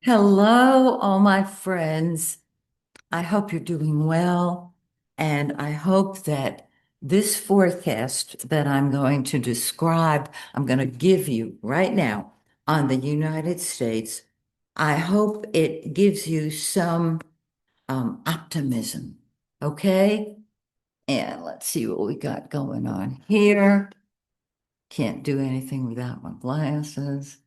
Hello, all my friends. I hope you're doing well, and I hope that this forecast that I'm going to describe, I'm going to give you right now on the United States, I hope it gives you some optimism. Okay? And let's see what we got going on here. Can't do anything without my glasses.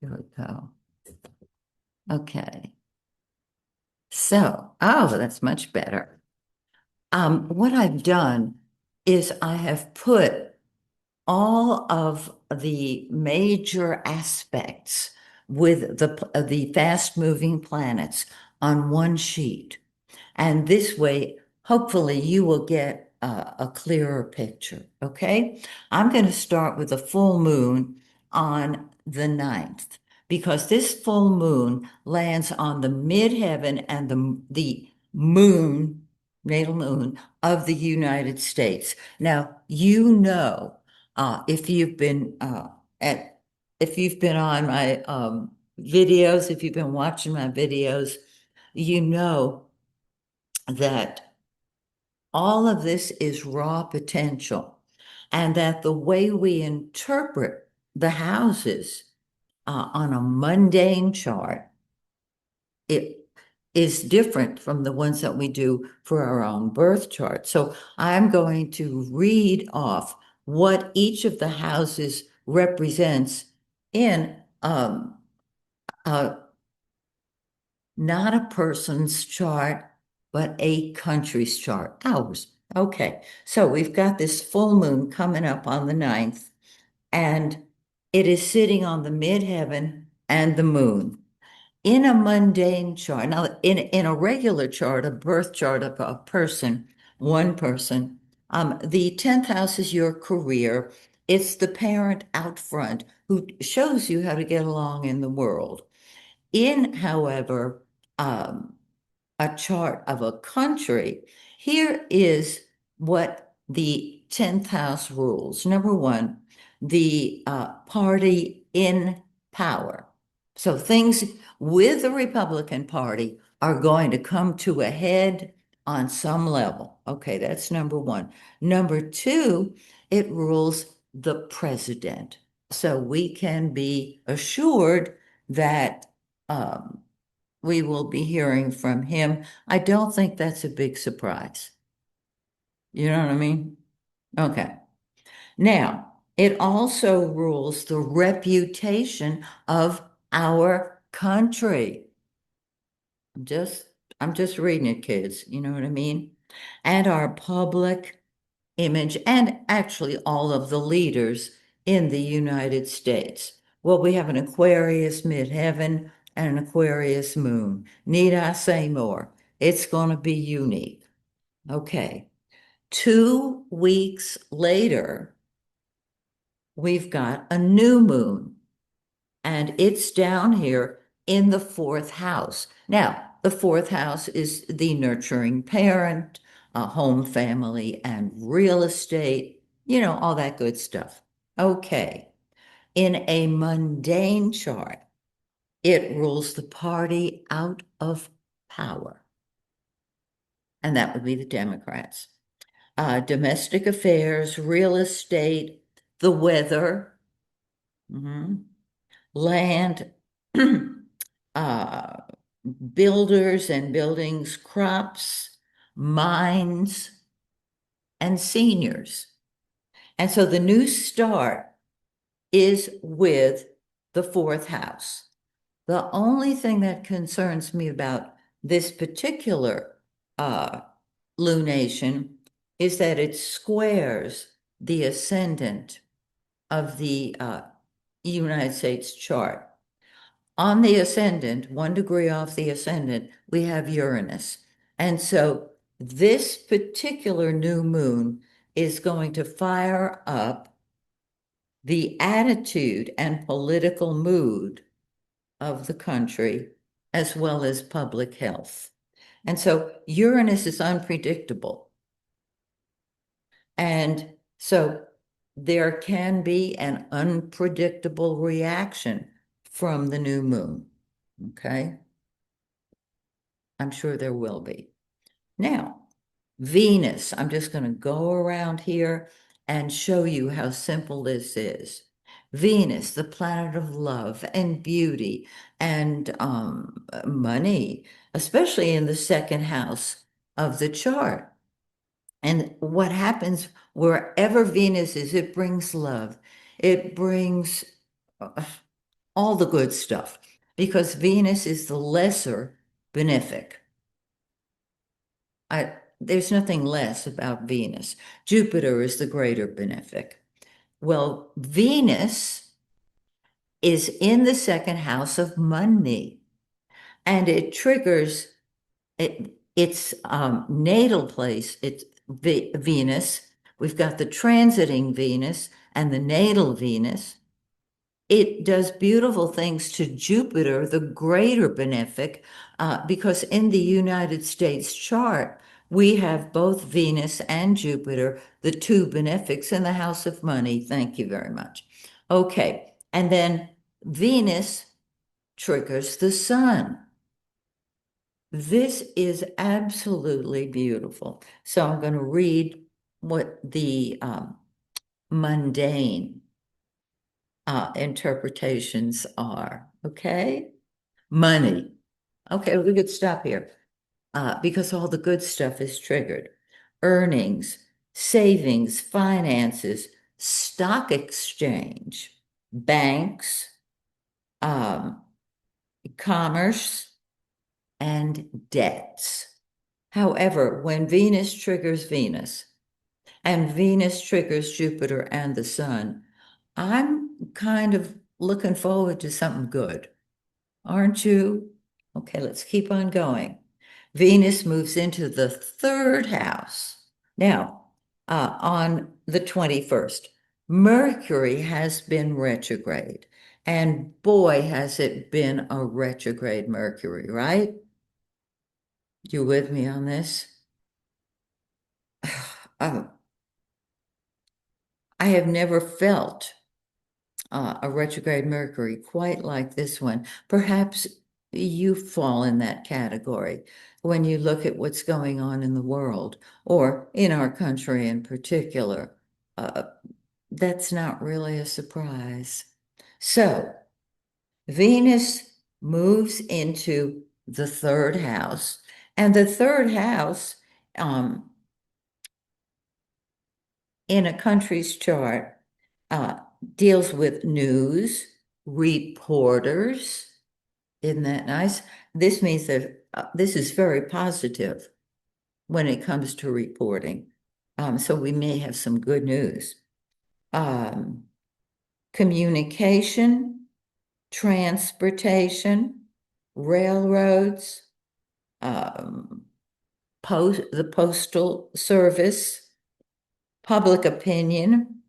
Here we go. Okay. So, oh, that's much better. What I've done is I have put all of the major aspects with the fast-moving planets on one sheet. And this way, hopefully, you will get a clearer picture. Okay. I'm going to start with a full moon on the 9th because this full moon lands on the midheaven and the moon, natal moon of the United States. Now, if you've been at if you've been on my videos, if you've been watching my videos, you know that all of this is raw potential and that the way we interpret the houses on a mundane chart, it is different from the ones that we do for our own birth chart. So I'm going to read off what each of the houses represents in a not a person's chart, but a country's chart, ours. Okay, so we've got this full moon coming up on the 9th, and it is sitting on the midheaven and the moon. In a mundane chart, now in a regular chart, a birth chart of a person, one person, the 10th house is your career. It's the parent out front who shows you how to get along in the world. However, um, a chart of a country, here is what the 10th house rules. Number one, the party in power. So things with the Republican Party are going to come to a head on some level. Okay, that's number one. Number two, it rules the president. So we can be assured that um, we will be hearing from him. I don't think that's a big surprise. You know what I mean? Okay. Now, it also rules the reputation of our country. I'm just I'm just reading it, kids. You know what I mean? And our public image, and actually all of the leaders in the United States. Well, we have an Aquarius midheaven and an Aquarius moon. Need I say more? It's going to be unique. Okay. 2 weeks later, we've got a new moon, and it's down here in the fourth house. Now, the fourth house is the nurturing parent, a home, family, and real estate, all that good stuff. Okay. In a mundane chart, it rules the party out of power, and that would be the Democrats. Domestic affairs, real estate, the weather, mhm, land, uh, builders and buildings, crops, mines, and seniors. And so the new start is with the fourth house. The only thing that concerns me about this particular uh, lunation is that it squares the ascendant of the United States chart. On the ascendant, 1 degree off the ascendant, we have Uranus. And so this particular new moon is going to fire up the attitude and political mood of the country, as well as public health. And so Uranus is unpredictable. And so there can be an unpredictable reaction from the new moon. Okay. I'm sure there will be. Now, Venus, I'm just going to go around here and show you how simple this is. Venus, the planet of love and beauty and money, especially in the second house of the chart. And what happens wherever Venus is, it brings love. It brings uh, all the good stuff because Venus is the lesser benefic. There's nothing less about Venus. Jupiter is the greater benefic. Well, Venus is in the second house of money, and it triggers its natal place. It's Venus. We've got the transiting Venus and the natal Venus. It does beautiful things to Jupiter, the greater benefic, because in the United States chart, we have both Venus and Jupiter, the two benefics in the house of money. Thank you very much. Okay. And then Venus triggers the sun. This is absolutely beautiful. So I'm going to read what the mundane interpretations are. Okay. Money. Okay, we could stop here because all the good stuff is triggered. Earnings, savings, finances, stock exchange, banks, um, commerce, and debts. However, when Venus triggers Venus and Venus triggers Jupiter and the sun, I'm kind of looking forward to something good. Aren't you? Okay, let's keep on going. Venus moves into the third house. Now, on the 21st, Mercury has been retrograde. And boy, has it been a retrograde Mercury, right? You with me on this? Um, I have never felt a retrograde Mercury quite like this one. Perhaps you fall in that category when you look at what's going on in the world or in our country in particular. Uh, that's not really a surprise. So, Venus moves into the third house, and the third house um, in a country's chart uh, deals with news, reporters. Isn't that nice? This means that this is very positive when it comes to reporting. So we may have some good news. Um, Communication, transportation, railroads, um, the postal service, public opinion,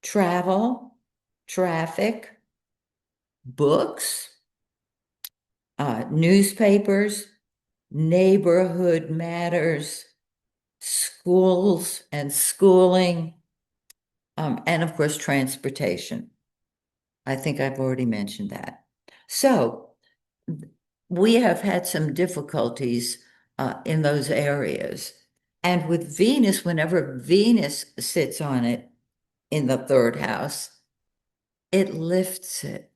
travel, traffic, books, newspapers, neighborhood matters, schools and schooling, and of course, transportation. I think I've already mentioned that. So we have had some difficulties in those areas. And with Venus, whenever Venus sits on it in the third house, it lifts it.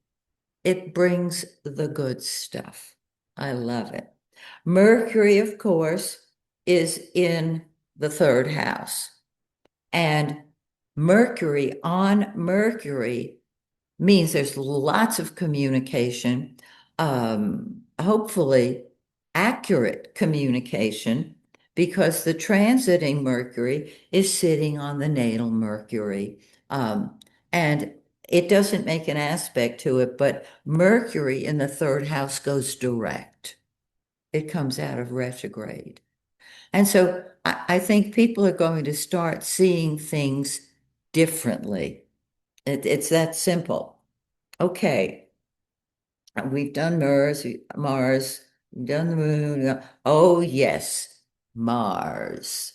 It brings the good stuff. I love it. Mercury, of course, is in the third house. And Mercury on Mercury means there's lots of communication, hopefully accurate communication, because the transiting Mercury is sitting on the natal Mercury. And it doesn't make an aspect to it, but Mercury in the third house goes direct. It comes out of retrograde. And so I think people are going to start seeing things differently. It's that simple. Okay, we've done Mars, we've done the moon. Oh, yes, Mars.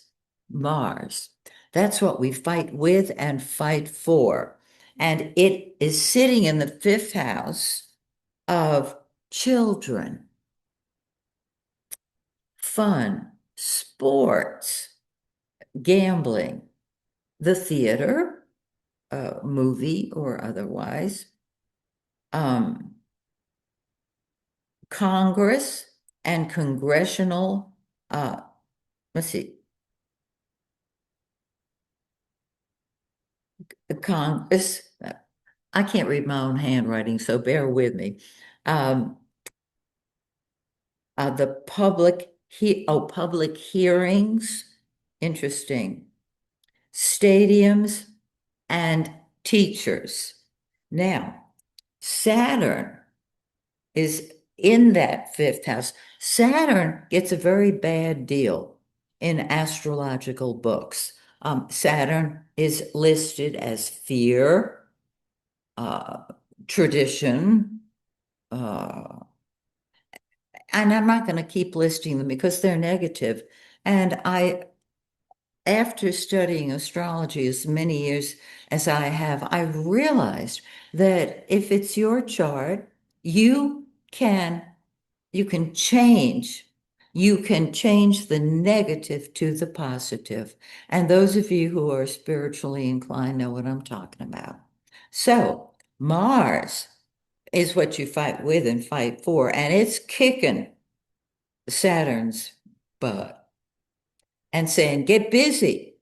Mars. That's what we fight with and fight for. And it is sitting in the fifth house of children, fun, sports, gambling, the theater, movie or otherwise, um, Congress and congressional, uh, let's see, the Congress, I can't read my own handwriting, so bear with me. Um, the public hearings, interesting. Stadiums and teachers. Now, Saturn is in that fifth house. Saturn gets a very bad deal in astrological books. Saturn is listed as fear, uh, tradition, uh, and I'm not going to keep listing them because they're negative. And after studying astrology as many years as I have, I realized that if it's your chart, you can you can change. You can change the negative to the positive. And those of you who are spiritually inclined know what I'm talking about. So, Mars is what you fight with and fight for, and it's kicking Saturn's butt and saying, get busy.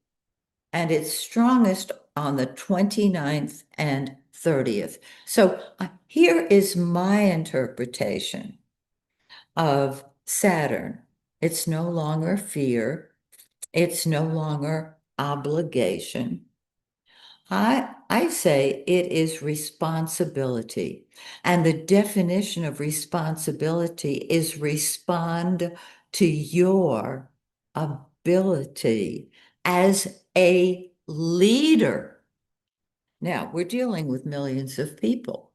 And it's strongest on the 29th and 30th. So here is my interpretation of Saturn. It's no longer fear. It's no longer obligation. I say it is responsibility. And the definition of responsibility is respond to your ability as a leader. Now, we're dealing with millions of people.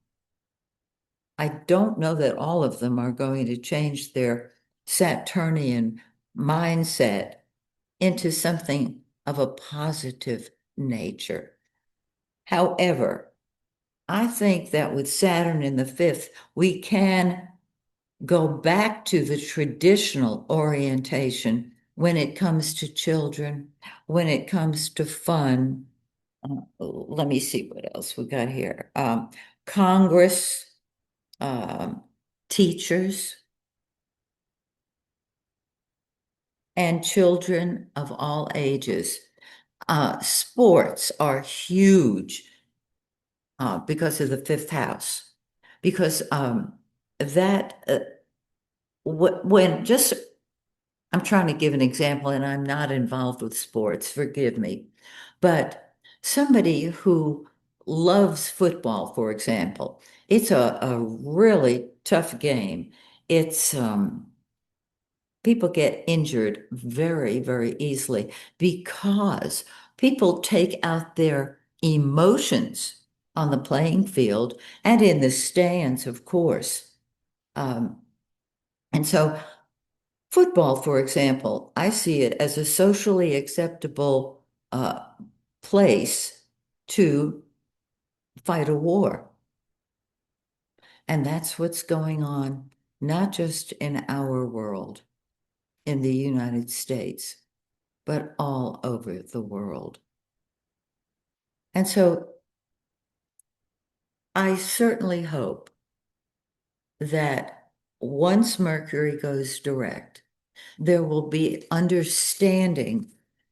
I don't know that all of them are going to change their Saturnian mindset into something of a positive nature. However, I think that with Saturn in the fifth, we can go back to the traditional orientation when it comes to children, when it comes to fun. Let me see what else we got here. Congress, um, teachers, and children of all ages. Sports are huge because of the fifth house, because that when just I'm trying to give an example, and I'm not involved with sports, forgive me, but somebody who loves football, for example, it's a really tough game. It's people get injured very, very easily because people take out their emotions on the playing field and in the stands, of course. Um, and so, football, for example, I see it as a socially acceptable place to fight a war. And that's what's going on, not just in our world, in the United States, but all over the world. And so I certainly hope that once Mercury goes direct, there will be understanding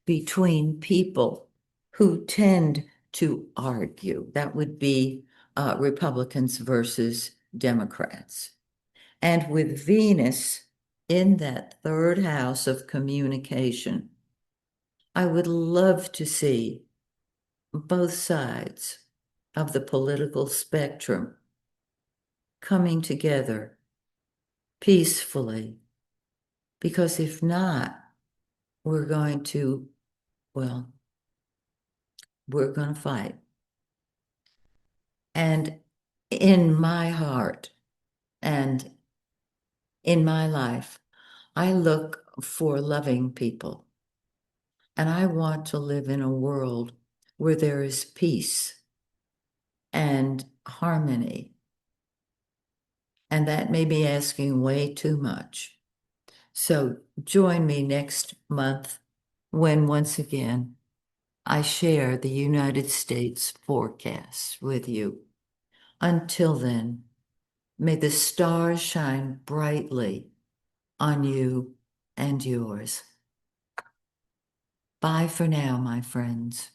between people who tend to argue. That would be Republicans versus Democrats. And with Venus in that third house of communication, I would love to see both sides of the political spectrum coming together peacefully. Because if not, we're going to, well, we're going to fight. And in my heart and in my life, I look for loving people. And I want to live in a world where there is peace and harmony and that may be asking way too much. So join me next month when once again I share the United States forecast with you. Until then, may the stars shine brightly on you and yours. Bye for now, my friends.